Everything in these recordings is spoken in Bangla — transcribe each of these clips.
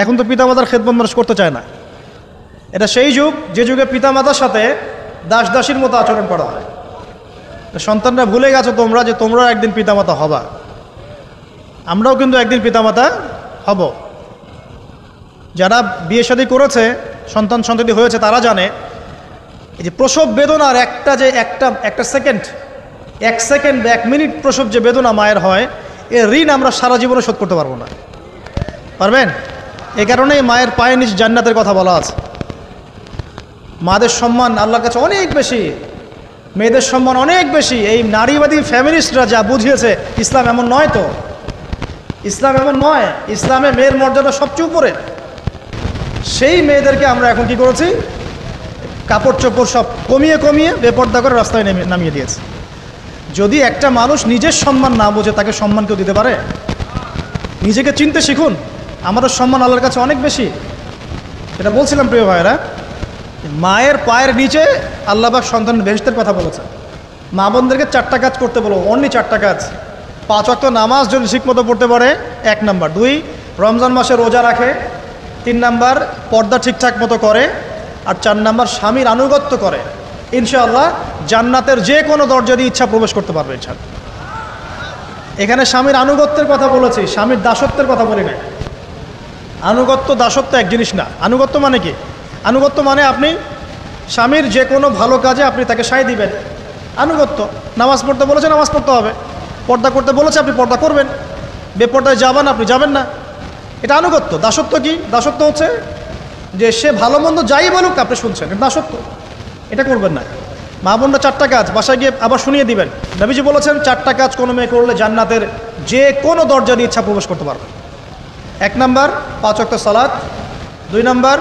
এখন তো পিতামাতার খেদমত মানুষ করতে চায় না। এটা সেই যুগ যে যুগে পিতামাতার সাথে দাস দাসীর মতো আচরণ করা হয়। তো সন্তানরা ভুলে গেছো তোমরা যে তোমরাও একদিন পিতামাতা হবা, আমরাও কিন্তু একদিন পিতামাতা হব। যারা বিয়ে শাদী করেছে, সন্তান সন্ততি হয়েছে, তারা জানে এই যে প্রসব বেদনার একটা সেকেন্ড, 1 সেকেন্ড বা 1 মিনিট প্রসব যে বেদনা মায়ের হয়, এর ঋণ আমরা সারা জীবনে শোধ করতে পারবো না। পারবেন? এই কারণেই মায়ের পায়ের নিচ জান্নাতের কথা বলা আছে। মাদের সম্মান আল্লাহর কাছে অনেক বেশি, মেয়েদের সম্মান অনেক বেশি। এই নারীবাদী ফ্যামিলিস্টরা যা বুঝিয়েছে, ইসলাম এমন নয়। তো ইসলাম এমন নয়। ইসলামে মেয়ের মর্যাদা সবচেয়ে উপরে। সেই মেয়েদেরকে আমরা এখন কি করেছি, কাপড় চোপড় সব কমিয়ে কমিয়ে বেপর্দা করে রাস্তায় নামিয়ে দিয়েছে। যদি একটা মানুষ নিজের সম্মান না বোঝে, তাকে সম্মান কেউ দিতে পারে? নিজেকে চিনতে শিখুন। আমাদের সম্মান আল্লাহর কাছে অনেক বেশি। এটা বলছিলাম প্রিয় ভাইয়েরা, মায়ের পায়ের নিচে আল্লাহ পাক সন্তানের বেহেশতের কথা বলেছে। মা বোনদেরকে 4টা কাজ করতে বলো, অনলি 4টা কাজ। 5 ওয়াক্ত নামাজ যদি ঠিকমতো পড়তে পারে, 1 নাম্বার। 2, রমজান মাসে রোজা রাখে। 3 নাম্বার, পর্দা ঠিকঠাক মতো করে। আর 4 নাম্বার, স্বামীর আনুগত্য করে। ইনশাআল্লাহ জান্নাতের যে কোনো দরজা দিয়ে ইচ্ছা প্রবেশ করতে পারবে ইনশাআল্লাহ। এখানে স্বামীর আনুগত্যের কথা বলেছি, স্বামীর দাসত্বের কথা বলি না। আনুগত্য দাসত্ব এক জিনিস না। আনুগত্য মানে কি? আনুগত্য মানে আপনি স্বামীর যে কোনো ভালো কাজে আপনি তাকে সায় দিবেন, আনুগত্য। নামাজ পড়তে বলেছে, নামাজ পড়তে হবে। পর্দা করতে বলেছে, আপনি পর্দা করবেন। বেপর্দায় যাবেন, আপনি যাবেন না। এটা আনুগত্য। দাসত্ব কি? দাসত্ব হচ্ছে যে সে ভালো মন্দ যাই বলুক আপনি শুনছেন, এটা দাসত্ব। এটা করবেন না। মা বোনরা 4টা কাজ বাসায় গিয়ে আবার শুনিয়ে দিবেন। নবীজি বলেছেন 4টা কাজ কোনো মেয়ে করলে জান্নাতের যে কোনো দরজা দিয়ে ইচ্ছা প্রবেশ করতে পারবে। 1 নাম্বার, 5 ওয়াক্ত সালাত। 2 নাম্বার,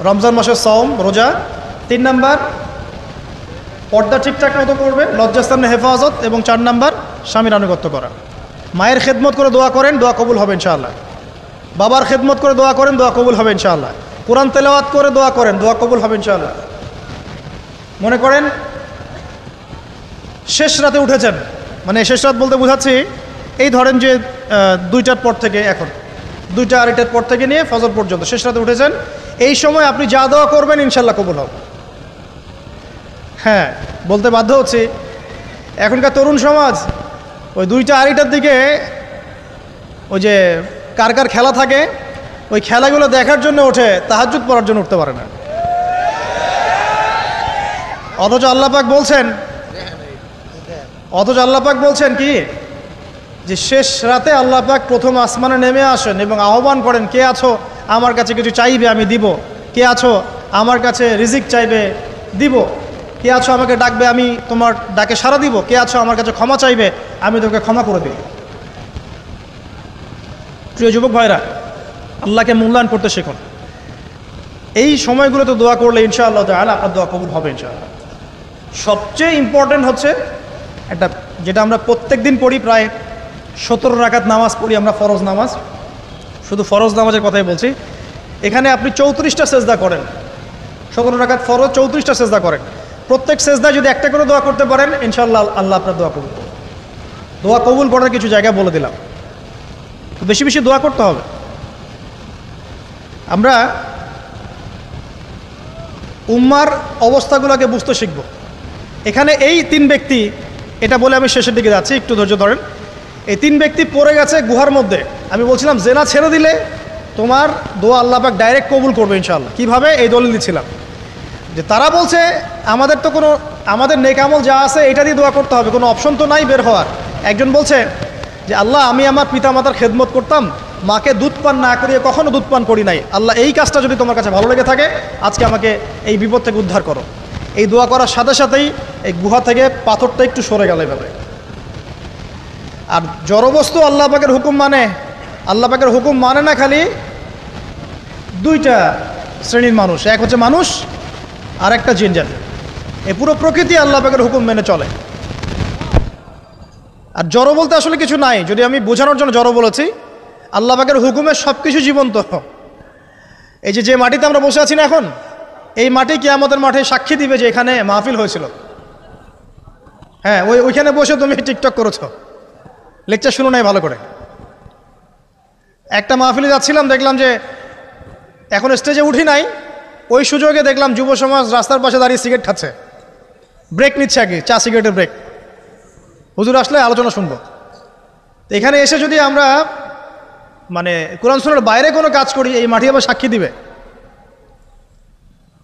রমজান মাসের সওম রোজা। 3 নাম্বার, পর্দা ঠিকঠাক মতো করবে, লজ্জাস্থানের হেফাজত। এবং 4 নাম্বার, স্বামীর আনুগত্য করা। মায়ের খেদমত করে দোয়া করেন, দোয়া কবুল হবে ইনশাআল্লাহ। বাবার খেদমত করে দোয়া করেন, দোয়া কবুল হবে ইনশাআল্লাহ। কোরআন তেলাওয়াত করে দোয়া করেন, দোয়া কবুল হবে ইনশাআল্লাহ। মনে করেন শেষ রাতে উঠেছেন, মানে শেষ রাত বলতে বোঝাচ্ছি এই ধরেন যে 2টার পর থেকে, এখন 2টা 2:30টার পর থেকে নিয়ে ফজর পর্যন্ত শেষ রাতে উঠেছেন। এই সময় আপনি যা দোয়া করবেন ইনশাআল্লাহ কবুল হবে। হ্যাঁ, বলতে বাধ্য হচ্ছি, এখনকার তরুণ সমাজ ওই 2টা 2:30টার দিকে ওই যে কার কার খেলা থাকে, ওই খেলাগুলো দেখার জন্য ওঠে, তাহাজ্জুদ পড়ার জন্য উঠতে পারে না। অথচ আল্লাহ পাক বলছেন কি, যে শেষ রাতে আল্লাহ পাক প্রথম আসমানে নেমে আসেন এবং আহ্বান করেন, কে আছো আমার কাছে কিছু চাইবে আমি দিব, কে আছো আমার কাছে রিজিক চাইবে দিব, কে আছো আমাকে ডাকবে আমি তোমার ডাকে সাড়া দিব, কে আছো আমার কাছে ক্ষমা চাইবে আমি তোকে ক্ষমা করে দিব। প্রিয় যুবক ভাইরা, আল্লাহকে মূল্যায়ন করতে শিখুন। এই সময়গুলোতে দোয়া করলে ইনশাআল্লাহ তাআলা আপনার দোয়া কবুল হবে ইনশাআল্লাহ। সবচেয়ে ইম্পর্টেন্ট হচ্ছে একটা, যেটা আমরা প্রত্যেক দিন পড়ি, প্রায় 17 রাকাত নামাজ পড়ি আমরা, ফরজ নামাজ। শুধু ফরজ নামাজের কথাই বলছি। এখানে আপনি 34টা সেজদা করেন। 17 রাকাত ফরজ, 34টা সেজদা করেন। প্রত্যেক সেজদায় যদি একটা করে দোয়া করতে পারেন ইনশাআল্লাহ আল্লাহ আপনার দোয়া কবুল করবেন। দোয়া কবুল করার কিছু জায়গা বলে দিলাম, বেশি বেশি দোয়া করতে হবে। আমরা উম্মার অবস্থাগুলোকে বুঝতে শিখব। এখানে এই 3 ব্যক্তি, এটা বলে আমি শেষের দিকে যাচ্ছি, একটু ধৈর্য ধরেন। এই 3 ব্যক্তি পড়ে গেছে গুহার মধ্যে। আমি বলছিলাম জেনা ছেড়ে দিলে তোমার দোয়া আল্লাহ পাক ডাইরেক্ট কবুল করবে ইনশাআল্লাহ। কীভাবে? এই দলিল দিচ্ছিলাম যে তারা বলছে আমাদের তো কোনো, আমাদের নেক আমল যা আছে এটা দিয়ে দোয়া করতে হবে, কোনো অপশন তো নাই বের হওয়ার। একজন বলছে যে আল্লাহ, আমি আমার পিতামাতার খেদমত করতাম, মাকে দুধ পান না করিয়ে কখনো দুধ পান করি নাই, আল্লাহ এই কাজটা যদি তোমার কাছে ভালো লেগে থাকে আজকে আমাকে এই বিপদ থেকে উদ্ধার করো। এই দোয়া করার সাথে সাথেই এই গুহা থেকে পাথরটা একটু সরে গেল এভাবে। আর জড়বস্তু আল্লাহ পাকের হুকুম মানে, আল্লাহ পাকের হুকুম মানে না খালি 2টা শ্রেণীর মানুষ, এক হচ্ছে মানুষ আর একটা জিন জাতি। এই পুরো প্রকৃতি আল্লাহ পাকের হুকুম মেনে চলে। আর জড় বলতে আসলে কিছু নাই, যদি আমি বোঝানোর জন্য জড় বলেছি। আল্লাহ পাকের হুকুমে সব কিছু জীবন্ত। এই যে মাটিতে আমরা বসে আছি না এখন, এই মাটি কিয়ামতের মাঠে সাক্ষী দিবে যে এখানে মাহফিল হয়েছিল। হ্যাঁ, ওইখানে বসে তুমি টিকটক করেছো, লেকচার শুনো নাই ভালো করে। একটা মাহফিলে যাচ্ছিলাম, দেখলাম যে এখন স্টেজে উঠি নাই, ওই সুযোগে দেখলাম যুব সমাজ রাস্তার পাশে দাঁড়িয়ে সিগারেট খাচ্ছে, ব্রেক নিচ্ছে আর কি, চা সিগারেটের ব্রেক। হুজুর আসলে আলোচনা শুনবো। তো এখানে এসে যদি আমরা মানে কোরআন সুন্নাহর বাইরে কোনো কাজ করি, এই মাটি আবার সাক্ষী দিবে।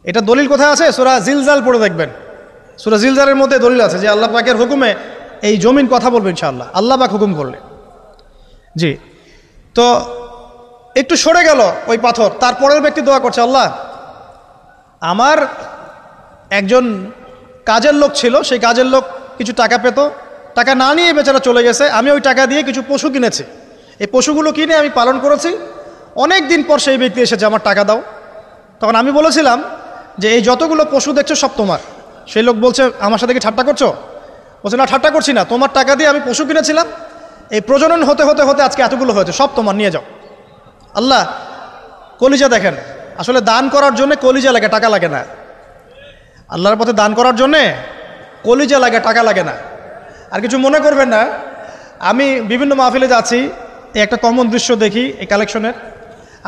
এটা দলিল কোথায় আছে? সূরা জিলজাল পড়ে দেখবেন। সূরা জিলজালের মধ্যে দলিল আছে যে আল্লাহ পাকের হুকুমে এই জমিন কথা বলবে ইনশাআল্লাহ, আল্লাহ পাক হুকুম করলে। জি, তো একটু সরে গেল ওই পাথর, তারপরের ব্যক্তি দোয়া করছে, আল্লাহ আমার একজন কাজের লোক ছিল, সেই কাজের লোক কিছু টাকা পেত, টাকা না নিয়ে বেচারা চলে গেছে, আমি ওই টাকা দিয়ে কিছু পশু কিনেছি, এই পশুগুলো কিনে আমি পালন করেছি, অনেক দিন পর সেই ব্যক্তি এসেছে আমার টাকা দাও। তখন আমি বলেছিলাম যে এই যতগুলো পশু দেখছো সব তোমার। সেই লোক বলছে, আমার সাথে কি ঠাট্টা করছো? বলছে, না ঠাট্টা করছি না, তোমার টাকা দিয়ে আমি পশু কিনেছিলাম, এই প্রজনন হতে হতে হতে আজকে এতগুলো হয়েছে, সব তোমার, নিয়ে যাও। আল্লাহ কলিজা দেখেন, আসলে দান করার জন্য কলিজা লাগে, টাকা লাগে না। আল্লাহর পথে দান করার জন্যে কলিজা লাগে, টাকা লাগে না। আর কিছু মনে করবেন না, আমি বিভিন্ন মাহফিলে যাচ্ছি, একটা কমন দৃশ্য দেখি এই কালেকশনের।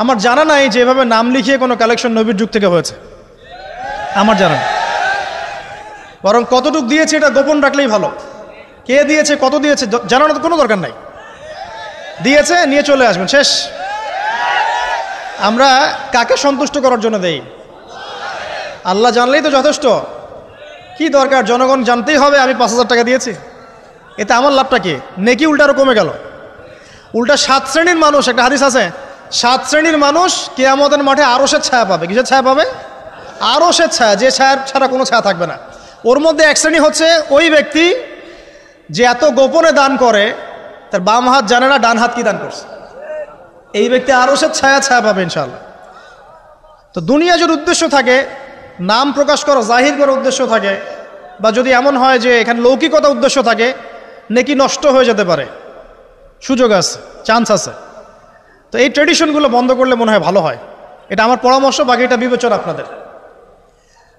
আমার জানা নাই যে এভাবে নাম লিখিয়ে কোনো কালেকশন নবীর যুগ থেকে হয়েছে, আমার জানা নেই। বরং কতটুক দিয়েছে এটা গোপন রাখলেই ভালো। কে দিয়েছে, কত দিয়েছে জানানোর কোনো দরকার নাই, দিয়েছে নিয়ে চলে আসবেন, শেষ। আমরা কাকে সন্তুষ্ট করার জন্য দেই? আল্লাহ জানলেই তো যথেষ্ট, কি দরকার জনগণ জানতেই হবে আমি 5,000 টাকা দিয়েছি, এতে আমার লাভটা কি? নেকি উল্টা আরো কমে গেল। উল্টা 7 শ্রেণীর মানুষ, একটা হাদিস আছে, 7 শ্রেণীর মানুষ কিয়ামতের মাঠে আরশের ছায়া পাবে। কিসের ছায়া পাবে? আরশের ছায়া, যে ছায়া ছাড়া কোনো ছায়া থাকবে না। ওর মধ্যে এক শ্রেণী হচ্ছে ওই ব্যক্তি যে এত গোপনে দান করে, তার বাম হাত জানে না ডান হাত কি দান করছে। এই ব্যক্তি আরশের ছায়া পাবে ইনশাআল্লাহ। তো দুনিয়া যদি উদ্দেশ্য থাকে, নাম প্রকাশ করা, জাহির করার উদ্দেশ্য থাকে, বা যদি এমন হয় যে এখানে লৌকিকতা উদ্দেশ্য থাকে, নেকি নষ্ট হয়ে যেতে পারে, সুযোগ আছে, চান্স আছে। তো এই ট্রেডিশনগুলো বন্ধ করলে মনে হয় ভালো হয়। এটা আমার পরামর্শ, বাকিটা বিবেচনা আপনাদের।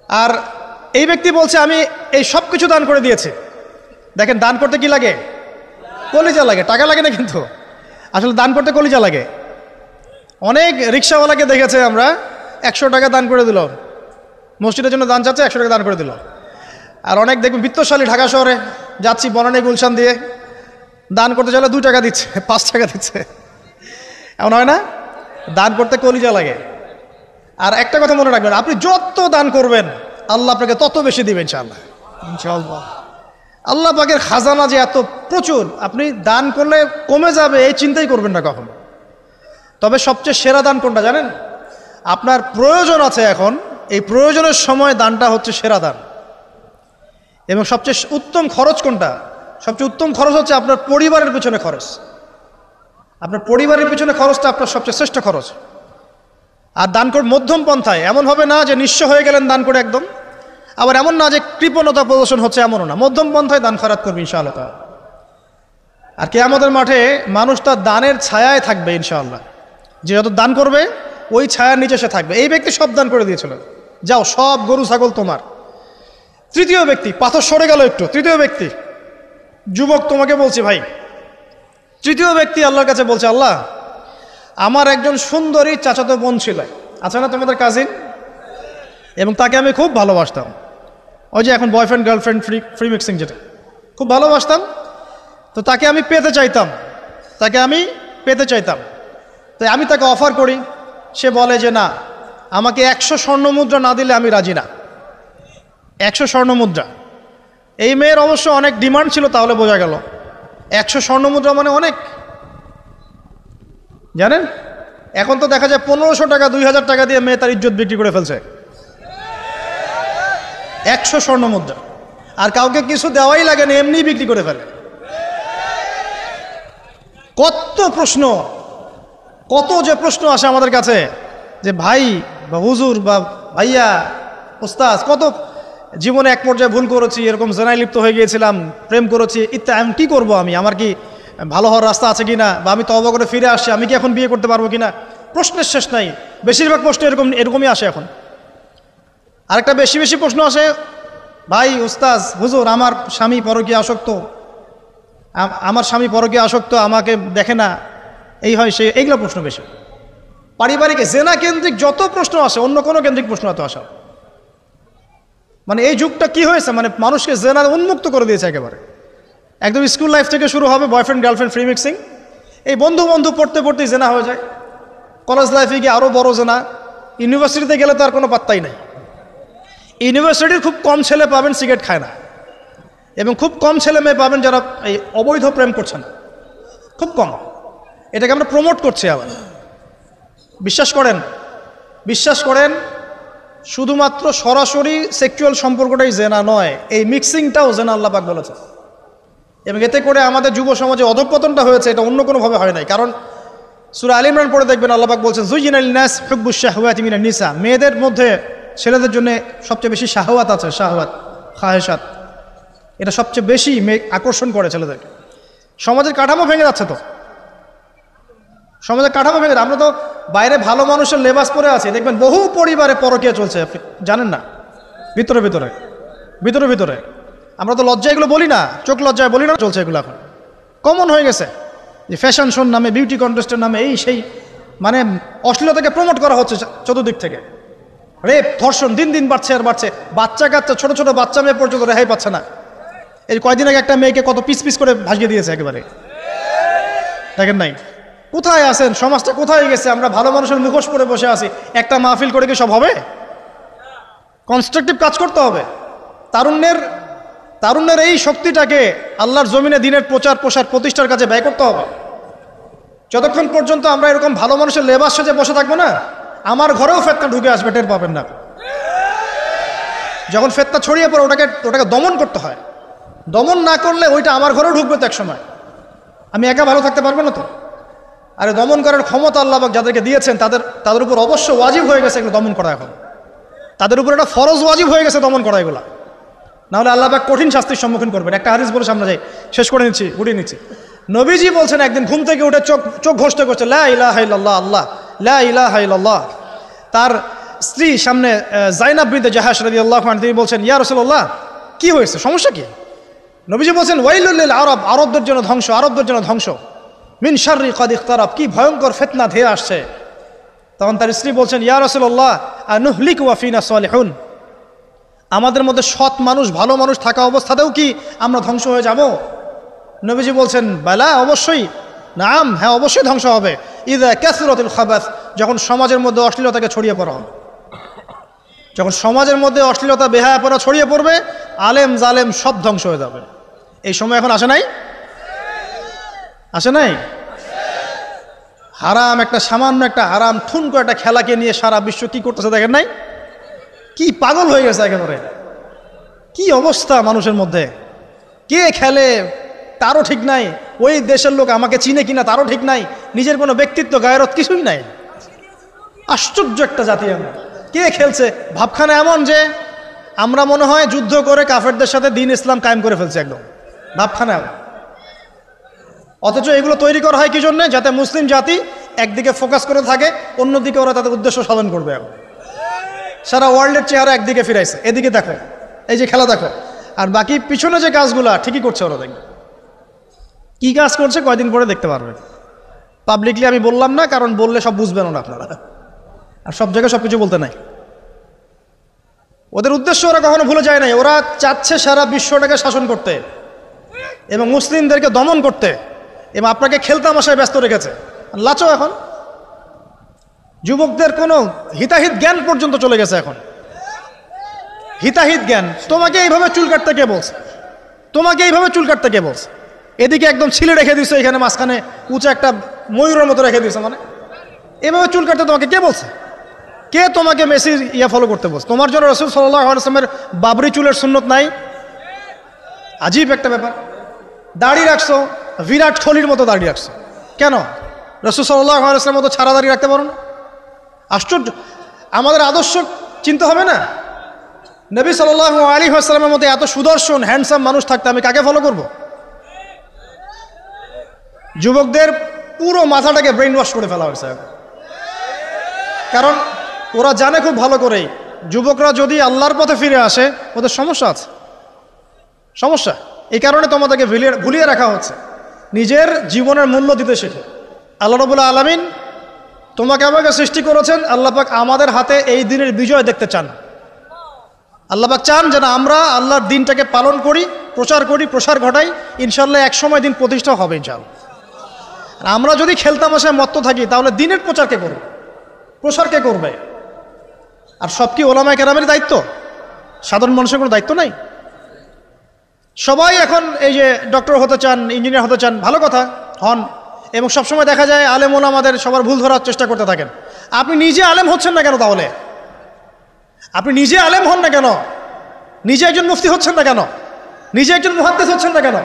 আর এই ব্যক্তি বলছে আমি এই সব কিছু দান করে দিয়েছি। দেখেন, দান করতে কি লাগে? কলিজা লাগে, টাকা লাগে না কিন্তু। আসলে দান করতে কলিজা লাগে। অনেক রিক্সাওয়ালাকে দেখেছে আমরা, 100 টাকা দান করে দিল, মসজিদের জন্য দান চাচ্ছে, 100 টাকা দান করে দিল। আর অনেক দেখবেন বিত্তশালী, ঢাকা শহরে যাচ্ছি বনানী গুলশান দিয়ে, দান করতে চাইলে 2 টাকা দিচ্ছে, 5 টাকা দিচ্ছে, এমন হয় না? দান করতে কলিজা লাগে। আর একটা কথা মনে রাখবেন, আপনি যত দান করবেন আল্লাহ আপনাকে তত বেশি দিবেন ইনশাআল্লাহ। ইনশাআল্লাহ আল্লাহ পাকের খাজানা যে এত প্রচুর, আপনি দান করলে কমে যাবে এই চিন্তাই করবেন না কখনো। তবে সবচেয়ে সেরা দান কোনটা জানেন? আপনার প্রয়োজন আছে এখন, এই প্রয়োজনের সময় দানটা হচ্ছে সেরা দান। এবং সবচেয়ে উত্তম খরচ কোনটা? সবচেয়ে উত্তম খরচ হচ্ছে আপনার পরিবারের পিছনে খরচ। আপনার পরিবারের পিছনে খরচটা আপনার সবচেয়ে শ্রেষ্ঠ খরচ। আর দান করে মধ্যম পন্থায়, এমন হবে না যে নিঃস্ব হয়ে গেলেন দান করে একদম, আবার এমন না যে কৃপণতা প্রদর্শন হচ্ছে, এমনও না। মধ্যম পন্থায় দান খয়রাত করবে ইনশাআল্লাহ। আর কিয়ামতের মাঠে মানুষ তার দানের ছায়ায় থাকবে ইনশাআল্লাহ। যে যত দান করবে ওই ছায়ার নিচে সে থাকবে। এই ব্যক্তি সব দান করে দিয়েছিল, যাও সব গরু ছাগল তোমার। তৃতীয় ব্যক্তি, পাথর সরে গেল একটু, তৃতীয় ব্যক্তি, যুবক তোমাকে বলছি ভাই, তৃতীয় ব্যক্তি আল্লাহর কাছে বলছে, আল্লাহ আমার একজন সুন্দরী চাচাতো বোন ছিল, আছে না তোমাদের কাজিন, এবং তাকে আমি খুব ভালোবাসতাম। ওই যে এখন বয়ফ্রেন্ড গার্লফ্রেন্ড ফ্রি মিক্সিং, যেটা খুব ভালোবাসতাম। তো তাকে আমি পেতে চাইতাম, তাই আমি তাকে অফার করি। সে বলে যে না, আমাকে 100 স্বর্ণ মুদ্রা না দিলে আমি রাজি না। 100 স্বর্ণ মুদ্রা। এই মেয়ের অবশ্য অনেক ডিমান্ড ছিল, তাহলে বোঝা গেল 100 স্বর্ণ মুদ্রা মানে অনেক। জানেন, এখন তো দেখা যায় 1500 টাকা 2000 টাকা দিয়ে মেয়ে তার ইজ্জত বিক্রি করে ফেলছে। 100 স্বর্ণ মুদ্রা, আর কাউকে কিছু দেওয়াই লাগে না, এমনি বিক্রি করে ফেলে। কত যে প্রশ্ন আসে আমাদের কাছে, যে ভাই বা হুজুর বা ভাইয়া ওস্তাদ, কত জীবনে এক পর্যায়ে ভুল করেছি, এরকম জেনায় লিপ্ত হয়ে গিয়েছিলাম, প্রেম করেছি ইত্যাদি, আমি কী করবো, আমার কি ভালো হওয়ার রাস্তা আছে কিনা, বা আমি তওবা করে ফিরে আসছি, আমি কি এখন বিয়ে করতে পারবো কিনা। প্রশ্নের শেষ নাই। বেশিরভাগ প্রশ্ন এরকমই আসে এখন। আরেকটা বেশি প্রশ্ন আসে, ভাই উস্তাজ হুজুর, আমার স্বামী পরকীয়া আসক্ত, আমাকে দেখে না, এই হয় সে, এইগুলো প্রশ্ন বেশি। পারিবারিক জেনা কেন্দ্রিক যত প্রশ্ন আসে অন্য কোনো কেন্দ্রিক প্রশ্ন এত আসা, মানে এই যুগটা কি হয়েছে, মানে মানুষকে জেনা উন্মুক্ত করে দিয়েছে একেবারে। একদম স্কুল লাইফ থেকে শুরু হবে বয়ফ্রেন্ড গার্লফ্রেন্ড ফ্রি মিক্সিং, এই বন্ধু বন্ধু পড়তে পড়তেই জেনা হয়ে যায়, কলেজ লাইফে গিয়ে আরও বড় জেনা, ইউনিভার্সিটিতে গেলে তো আর কোনো পাত্তাই নাই। ইউনিভার্সিটির খুব কম ছেলে পাবেন সিগারেট খায় না, এবং খুব কম ছেলে মেয়ে পাবেন যারা এই অবৈধ প্রেম করছেন, খুব কম। এটাকে আমরা প্রমোট করছি আবার। বিশ্বাস করেন শুধুমাত্র সরাসরি সেক্সুয়াল সম্পর্কটাই জেনা নয়, এই মিক্সিংটাও জেনা আল্লাহ পাক বলেছে। এবং এতে করে আমাদের যুব সমাজে অধঃপতনটা হয়েছে, এটা অন্য কোনোভাবে হয় নাই। কারণ সূরা আলে ইমরান পড়ে দেখবেন আল্লাহ পাক বলছেন যুয়িনা লিন-নাস হুব্বুশ শাহওয়াতি মিনান নিসা, মেয়েদের মধ্যে ছেলেদের জন্য সবচেয়ে বেশি শাহওয়াত আছে, শাহওয়াত খাহেসাত, এটা সবচেয়ে বেশি আকর্ষণ করে ছেলেদেরকে। সমাজের কাঠামো ভেঙে যাচ্ছে, তো সমাজের কাঠামো ভেঙে, আমরা তো বাইরে ভালো মানুষের লেবাস পরে আছি, দেখবেন বহু পরিবারে পরকীয়া চলছে, আপনি জানেন না, ভিতরে ভিতরে আমরা তো লজ্জা এগুলো বলি না, চোখ লজ্জায় বলি না, চলছে এগুলো এখন কমন হয়ে গেছে। যে ফ্যাশন শোর নামে, বিউটি কন্টেস্টের নামে এই সেই, মানে অশ্লীলতাকে প্রমোট করা হচ্ছে চতুর্দিক থেকে। রেপ ধর্ষণ দিন দিন বাড়ছে আর বাড়ছে, বাচ্চা কাচ্চা ছোট ছোট বাচ্চা মেয়ে পর্যন্ত রেহাই পাচ্ছে না। এই কয়দিন আগে একটা মেয়েকে কত পিস পিস করে ভাসিয়ে দিয়েছে একেবারে, দেখেন নাই? কোথায় আছেন? সমাজটা কোথায় গেছে? আমরা ভালো মানুষের মুখোশ পরে বসে আছি, একটা মাহফিল করে কি সব হবে? কনস্ট্রাকটিভ কাজ করতে হবে। তারুণ্যের এই শক্তিটাকে আল্লাহর জমিনে দিনের প্রচার প্রসার প্রতিষ্ঠার কাজে ব্যয় করতে হবে। যতক্ষণ পর্যন্ত আমরা এরকম ভালো মানুষের লেবাস সাজে বসে থাকবো না, আমার ঘরেও ফেতনা ঢুকে আসবে, টের পাবেন না। যখন ফেতনা ছড়িয়ে পড়ে ওটাকে দমন করতে হয়, দমন না করলে ওইটা আমার ঘরেও ঢুকবে তো এক সময়, আমি একা ভালো থাকতে পারবো না তো। আরে দমন করার ক্ষমতা আল্লাহ পাক যাদেরকে দিয়েছেন তাদের উপর অবশ্য ওয়াজিব হয়ে গেছে এগুলো দমন করা, এখন তাদের উপর একটা ফরজ ওয়াজিব হয়ে গেছে দমন করা এগুলা, নাহলে আল্লাহ পাক কঠিন শাস্তির সম্মুখীন করবেন। একটা হাদিস বলে সামনে যাই, শেষ করে গুটিয়ে নিচ্ছি। নবীজি বলছেন একদিন ঘুম থেকে উঠে চোখ ঘষতে করছে লা ইলাহা ইল্লাল্লাহ, আল্লাহ লা ইলাহা ইল্লাল্লাহ। তার স্ত্রী সামনে যায়নাব বিনতে জাহাশ রাদিয়াল্লাহু আনহা, তিনি বলছেন ইয়া রাসূলুল্লাহ কি হয়েছে, সমস্যা কি? নবীজি বলছেন ওয়াইলুল লিল আরব, আরবদের জন্য ধ্বংস, মিন শাররি কাদ ইখতারাব, কি ভয়ঙ্কর ফিতনা ধেয়ে আসছে। তখন তার স্ত্রী বলছেন ইয়া রাসূলুল্লাহ আনুহলিকু ওয়া ফিনা সালিহুন, আমাদের মধ্যে সৎ মানুষ ভালো মানুষ থাকা অবস্থাতেও কি আমরা ধ্বংস হয়ে যাব? নবীজি বলছেন বালা, অবশ্যই, নাম, হ্যাঁ অবশ্যই ধ্বংস হবে। ইযা কাসরাতুল খাবাস, যখন সমাজের মধ্যে অশ্লীলতাকে ছড়িয়ে পড়া হবে, যখন সমাজের মধ্যে অশ্লীলতা বেহায়াপনা ছড়িয়ে পড়বে, আলেম জালেম সব ধ্বংস হয়ে যাবে। এই সময় এখন আসে নাই? হারাম, একটা সামান্য একটা হারাম ঠুনকো একটা খেলাকে নিয়ে সারা বিশ্ব কি করতেছে দেখেন নাই? কি পাগল হয়ে গেছে একেবারে, কি অবস্থা মানুষের মধ্যে। কে খেলে তারও ঠিক নাই, ওই দেশের লোক আমাকে চিনে কিনা তারও ঠিক নাই, নিজের কোনো ব্যক্তিত্ব গায়রত কিছুই নাই। আশ্চর্য একটা জাতি আমরা। কে খেলছে? ভাবখানা এমন যে আমরা মনে হয় যুদ্ধ করে কাফেরদের সাথে দ্বীন ইসলাম কায়েম করে ফেলছে, একদম ভাবখানা। অথচ এগুলো তৈরি করা হয় কি জন্য? যাতে মুসলিম জাতি একদিকে ফোকাস করে থাকে, অন্যদিকে ওরা তাদের উদ্দেশ্য সাধন করবে। এখন সারা ওয়ার্ল্ডের চেহারা একদিকে ফিরাইছে, এদিকে দেখো, এই যে খেলা দেখো, আর বাকি পিছনে যে কাজগুলা ঠিকই করছে ওরা। দেখবে কি কাজ করছে কয়দিন পরে দেখতে পারবে। পাবলিকলি আমি বললাম না, কারণ বললে সব বুঝবেন না আপনারা, আর সব জায়গায় সব কিছু বলতে নাই। ওদের উদ্দেশ্য ওরা কখনো ভুলে যায় নাই, ওরা চাচ্ছে সারা বিশ্বটাকে শাসন করতে এবং মুসলিমদেরকে দমন করতে, এবং আপনাকে খেলতামাশায় ব্যস্ত রেখেছে। লাচো এখন যুবকদের কোনো হিতাহিত জ্ঞান পর্যন্ত চলে গেছে। এখন হিতাহিত জ্ঞান, তোমাকে এইভাবে চুল কাটতে কে বলছে? এদিকে একদম ছিলে রেখে দিছো, এখানে মাঝখানে উঁচু একটা ময়ূরের মতো রেখে দিছো, মানে এভাবে চুল কাটতে তোমাকে কে বলছে? কে তোমাকে মেসির ফলো করতে বলছে? তোমার জন্য রাসূল সাল্লাল্লাহু আলাইহি ওয়াসাল্লামের বাবরি চুলের সুন্নত নাই? আজীব একটা ব্যাপার। দাড়ি রাখছো, বিরাট কোহলির মতো দাড়ি রাখছো, কেন? রাসূল সাল্লাল্লাহু আলাইহি ওয়াসাল্লামের মতো ছাড়া দাড়ি রাখতে পারো না? আশ্চর্য। আমাদের আদর্শ চিন্তা হবে না? নবী সাল্লাল্লাহু আলাইহি ওয়াসাল্লামের মতো এত সুদর্শন হ্যান্ডসাম মানুষ থাকতে আমি কাকে ফলো করব? যুবকদের পুরো মাথাটাকে ব্রেইন ওয়াশ করে ফেলা হয়েছে। কারণ ওরা জানে খুব ভালো করেই, যুবকরা যদি আল্লাহর পথে ফিরে আসে ওদের সমস্যা আছে, সমস্যা। এই কারণে তোমাদেরকে ভুলিয়ে রাখা হচ্ছে। নিজের জীবনের মূল্য দিতে শেখো। আল্লাহ রাব্বুল আলামিন তোমাকে আমাকে সৃষ্টি করেছেন, আল্লাহ পাক আমাদের হাতে এই দিনের বিজয় দেখতে চান। আল্লাহ পাক চান যেন আমরা আল্লাহর দিনটাকে পালন করি, প্রসার ঘটাই। ইনশাল্লাহ এক সময় দিন প্রতিষ্ঠা হবে ইনশাল্লাহ। আর আমরা যদি খেলতামাশায় মত্ত থাকি তাহলে দিনের প্রচার কে করবে, প্রসার কে করবে? আর সব কি ওলামায়ে কেরামের দায়িত্ব? সাধারণ মানুষের কোনো দায়িত্ব নাই? সবাই এখন এই যে ডক্টর হতে চান, ইঞ্জিনিয়ার হতে চান, ভালো কথা, হন। এবং সবসময় দেখা যায় আলেম ওলামাদের সবার ভুল ধরার চেষ্টা করতে থাকেন। আপনি নিজে আলেম হচ্ছেন না কেন? তাহলে আপনি নিজে আলেম হন না কেন? নিজে একজন মুফতি হচ্ছেন না কেন? নিজে একজন মুহাদ্দিস হচ্ছেন না কেন?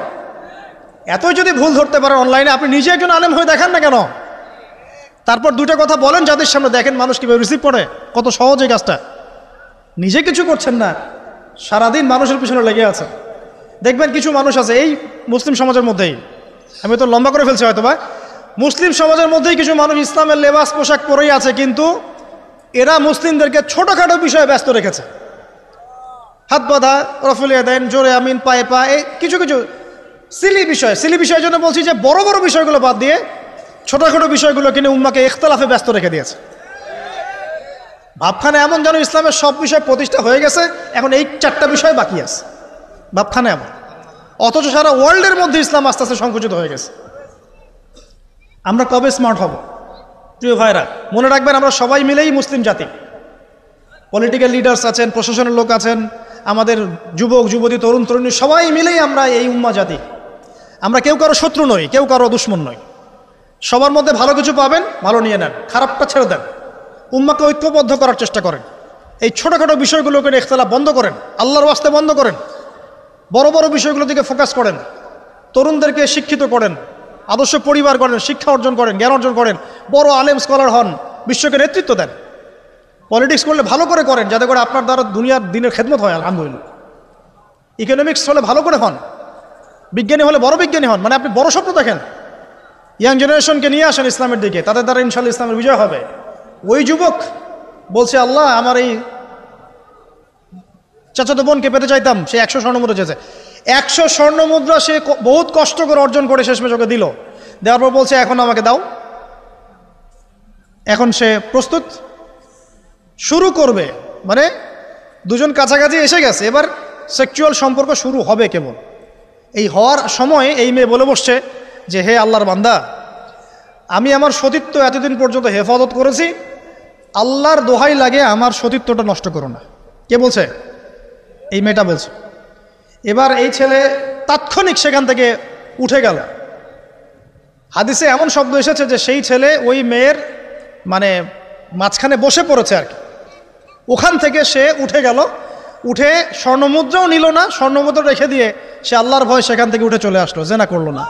এতই যদি ভুল ধরতে পারেন অনলাইনে, আপনি নিজে একজন আলেম হয়ে দেখান না কেন? তারপর দুটো কথা বলেন যাদের সামনে, দেখেন মানুষ কীভাবে রিসিভ করে। কত সহজ এই কাজটা। নিজে কিছু করছেন না, সারাদিন মানুষের পিছনে লেগে আছে। দেখবেন কিছু মানুষ আছে এই মুসলিম সমাজের মধ্যেই, আমি তো লম্বা করে ফেলছি হয়তো বা, মুসলিম সমাজের মধ্যেই কিছু মানুষ ইসলামের লেবাস পোশাক পরেই আছে, কিন্তু এরা মুসলিমদেরকে ছোটোখাটো বিষয়ে ব্যস্ত রেখেছে। হাত বাঁধা, রফুলিয়া দেন, জোরে আমিন, পায়ে পা, এই কিছু কিছু সিলি বিষয়ের জন্য বলছি যে বড় বড় বিষয়গুলো বাদ দিয়ে ছোটোখাটো বিষয়গুলো কিনে উম্মাকে ইখতিলাফে ব্যস্ত রেখে দিয়েছে। ভাবখানে এমন যেন ইসলামের সব বিষয় প্রতিষ্ঠা হয়ে গেছে, এখন এই 4টা বিষয় বাকি আছে। ভাবখানে এমন, অথচ সারা ওয়ার্ল্ডের মধ্যে ইসলাম আস্তে আস্তে সংকুচিত হয়ে গেছে। আমরা কবে স্মার্ট হব? প্রিয় ভাইরা, মনে রাখবেন আমরা সবাই মিলেই মুসলিম জাতি। পলিটিক্যাল লিডার্স আছেন, প্রশাসনের লোক আছেন, আমাদের যুবক যুবতী, তরুণ তরুণী, সবাই মিলেই আমরা এই উম্মা জাতি। আমরা কেউ কারো শত্রু নই, কেউ কারো দুশ্মন নই। সবার মধ্যে ভালো কিছু পাবেন, ভালো নিয়ে নেন, খারাপটা ছেড়ে দেন। উম্মাকে ঐক্যবদ্ধ করার চেষ্টা করেন। এই ছোটোখাটো বিষয়গুলোকে ইখতিলাফ বন্ধ করেন, আল্লাহর ওয়াস্তে বন্ধ করেন। বড় বড় বিষয়গুলোর দিকে ফোকাস করেন, তরুণদেরকে শিক্ষিত করেন, আদর্শ পরিবার করেন, শিক্ষা অর্জন করেন, জ্ঞান অর্জন করেন, বড় আলেম স্কলার হন, বিশ্বকে নেতৃত্ব দেন। পলিটিক্স করলে ভালো করে করেন, যাতে করে আপনার দ্বারা দুনিয়ার দিনের খেদমত হয়, আলহামদুলিল্লাহ। ইকোনমিক্স হলে ভালো করে হন, বিজ্ঞানী হলে বড় বিজ্ঞানী হন, মানে আপনি বড় স্বপ্ন দেখেন। ইয়াং জেনারেশনকে নিয়ে আসেন ইসলামের দিকে, তাদের দ্বারা ইনশাআল্লাহ ইসলামের বিজয় হবে। ওই যুবক বলছে, আল্লাহ আমার এই চাচাতো বোনকে পেতে চাইতাম, সে 100 স্বর্ণমুদ্রা চেয়েছে। 100 স্বর্ণমুদ্রা সে বহুত কষ্ট করে অর্জন করে শেষমেশ ওকে দিল। দেওয়ার পর বলছে এখন আমাকে দাও। এখন সে প্রস্তুত, শুরু করবে, মানে দুজন কাছাকাছি এসে গেছে, এবার সেক্সুয়াল সম্পর্ক শুরু হবে কেবল। এই হওয়ার সময় এই মেয়ে বলে বসছে যে হে আল্লাহর বান্দা, আমি আমার সতীত্ব এতদিন পর্যন্ত হেফাজত করেছি, আল্লাহর দোহাই লাগে আমার সতীত্বটা নষ্ট করো না। কে বলছে? এই মেয়েটা বলছে। এবার এই ছেলে তাৎক্ষণিক সেখান থেকে উঠে গেল। হাদিসে এমন শব্দ এসেছে যে সেই ছেলে ওই মেয়ের মানে মাঝখানে বসে পড়েছে আর কি। ওখান থেকে সে উঠে গেল, উঠে স্বর্ণমুদ্রাও নিল না, স্বর্ণমুদ্রা রেখে দিয়ে সে আল্লাহর ভয় সেখান থেকে উঠে চলে আসলো, জেনা করলো না।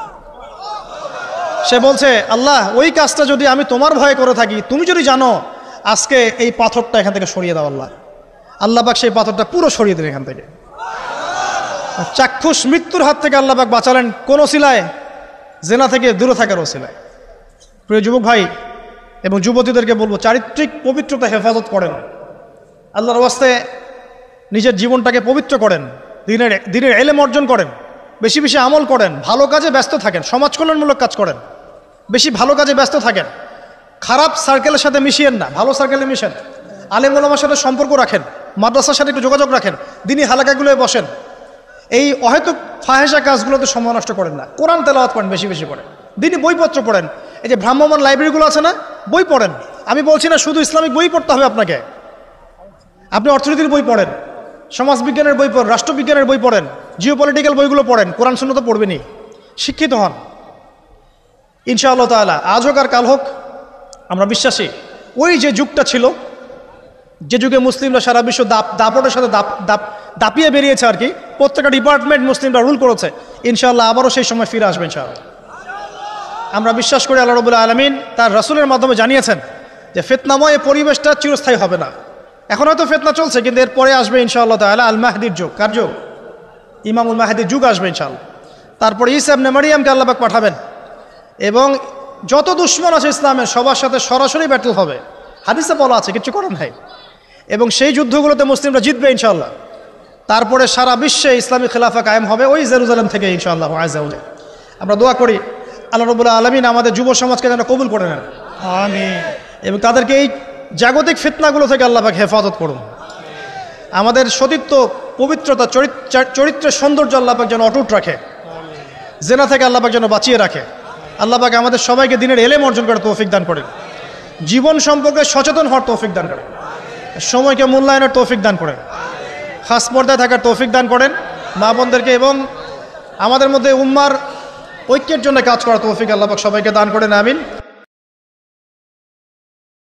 সে বলছে আল্লাহ, ওই কাজটা যদি আমি তোমার ভয়ে করে থাকি, তুমি যদি জানো, আজকে এই পাথরটা এখান থেকে সরিয়ে দাও আল্লাহ। আল্লাহ পাক সেই পাথরটা পুরো সরিয়ে দিলেন এখান থেকে। চাক্ষুষ মৃত্যুর হাত থেকে আল্লাহ পাক বাঁচালেন কোন ওসিলায়? জেনা থেকে দূরে থাকার ওসিলায়। প্রিয় যুবক ভাই এবং যুবতীদেরকে বলবো, চারিত্রিক পবিত্রতা হেফাজত করেন, আল্লাহর ওয়াস্তে নিজের জীবনটাকে পবিত্র করেন, দিনের ইলম অর্জন করেন, বেশি বেশি আমল করেন, ভালো কাজে ব্যস্ত থাকেন, সমাজ কল্যাণমূলক কাজ করেন, বেশি ভালো কাজে ব্যস্ত থাকেন। খারাপ সার্কেলের সাথে মিশিয়েন না, ভালো সার্কেলে মিশেন। আলেম ওলামার সাথে সম্পর্ক রাখেন, মাদ্রাসার সাথে একটু যোগাযোগ রাখেন, দিনী হালাকাগুলোয় বসেন। এই অহেতুক ফাহেসা কাজগুলোতে সময় নষ্ট করেন না। কোরআন তেলাওয়াত করেন, বেশি বেশি পড়েন, দিনী বইপত্র পড়েন। এই যে ভ্রাম্যমাণ লাইব্রেরিগুলো আছে না, বই পড়েন। আমি বলছি না শুধু ইসলামিক বই পড়তে হবে আপনাকে, আপনি অর্থনীতির বই পড়েন, সমাজবিজ্ঞানের বই পড়েন, রাষ্ট্রবিজ্ঞানের বই পড়েন, জিওপলিটিক্যাল বইগুলো পড়েন, কোরআন সুন্নাহ তো পড়বেনই, শিক্ষিত হন ইনশাআল্লাহ তাআলা। আজ হোক আর কাল হোক, আমরা বিশ্বাসী ওই যে যুগটা ছিল, যে যুগে মুসলিমরা সারা বিশ্ব দাপটের সাথে দাপিয়ে বেরিয়েছে আর কি, প্রত্যেকটা ডিপার্টমেন্ট মুসলিমরা রুল করেছে, ইনশাআল্লাহ আবারও সেই সময় ফিরে আসবে ইনশাআল্লাহ। আমরা বিশ্বাস করি আল্লাহ রাব্বুল আলামিন তার রাসূলের মাধ্যমে জানিয়েছেন যে ফিতনাময় পরিবেশটা চিরস্থায়ী হবে না। এখন হয়তো ফিতনা চলছে, কিন্তু এরপরে আসবে ইনশাআল্লাহ তাআলা আল মাহদির যুগ। কার যুগ? ইমামুল মাহদির যুগ আসবে ইনশাআল্লাহ। তারপরে ঈসা ইবনে মারইয়ামকে আল্লাহ পাক পাঠাবেন এবং যত দুশমন আছে ইসলামের সবার সাথে সরাসরি ব্যাটল হবে, হাদিসে বলা আছে, কিছু করেন ভাই। এবং সেই যুদ্ধগুলোতে মুসলিমরা জিতবে ইনশাআল্লাহ। তারপরে সারা বিশ্বে ইসলামী খেলাফা কায়েম হবে ওই জেরুজালেম থেকে ইনশাআল্লাহ আযজা ওয়া জাল। আমরা দোয়া করি আল্লাহ রাব্বুল আলামিন আমাদের যুব সমাজকে যেন কবুল করে নেন, আমিন। এবং তাদেরকে এই জাগতিক ফিতনাগুলো থেকে আল্লাহ পাক হেফাজত করুন। আমাদের সতীত্ব, পবিত্রতা, চরিত্রের সৌন্দর্য আল্লাহ পাক যেন অটুট রাখে, জেনা থেকে আল্লাহ পাক যেন বাঁচিয়ে রাখে। আল্লাহ পাক আমাদের সবাইকে দিনের এলেম অর্জন করে তৌফিক দান করেন, জীবন সম্পর্কে সচেতন হওয়ার তৌফিক দান করেন, সময়কে মূল্যায়নের তৌফিক দান করেন, খাস পর্দায় থাকার তৌফিক দান করেন মা বোনদেরকে, এবং আমাদের মধ্যে উম্মার ঐক্যের জন্য কাজ করার তৌফিক আল্লাহ পাক সবাইকে দান করেন। আমিন।